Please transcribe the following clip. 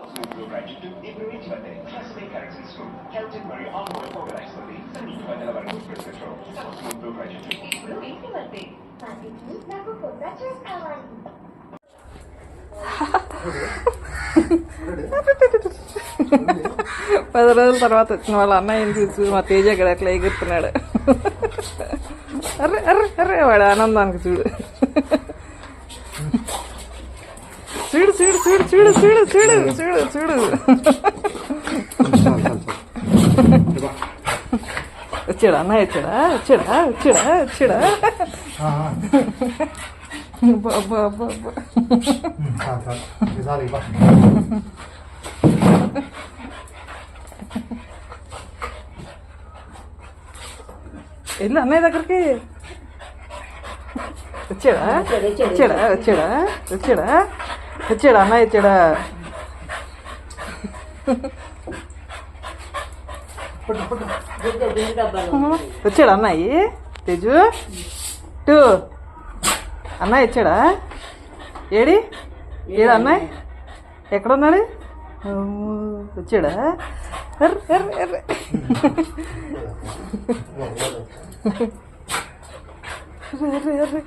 Project ఇప్పుడు reach వద్దే classify correction school captain మరియు ఆన్బోర్డ్ ఆర్గనైజర్ని సమీప వందల వరకు ప్రశ్నలో సమస్య ప్రాజెక్టు ఇప్పుడు ఇంటి వద్దే నాకు కొత్త డ్రెస్ కావాలి. 10 రోజుల తర్వాత వచ్చిన వాళ్ళ అన్నయ్యని చూసి మా తేజ ఇక్కడ ఎట్లా ఎగురుతున్నాడు. అర్రే అర్రే అర్రే వాడు ఆనందానికి చూడు చూడు చూడు చూడు చూడు చూడు చూడు చూడు వచ్చాడా అన్నయ్య వచ్చాడా వచ్చాడా వచ్చాడా వచ్చాడా బాబా బాబా వెళ్ళు అన్నయ్య దగ్గరికి. వచ్చాడా వచ్చాడా వచ్చాడా వచ్చాడా వచ్చాడా అన్నయ్య వచ్చాడా వచ్చాడా అన్నయ్య తేజు టూ అన్నయ్య వచ్చాడా ఏడి ఏడా అన్నయ్య ఎక్కడున్నాడు వచ్చాడా ఎర్ర ఎర్ర ఎర్ర ఎర్ర ఎర్ర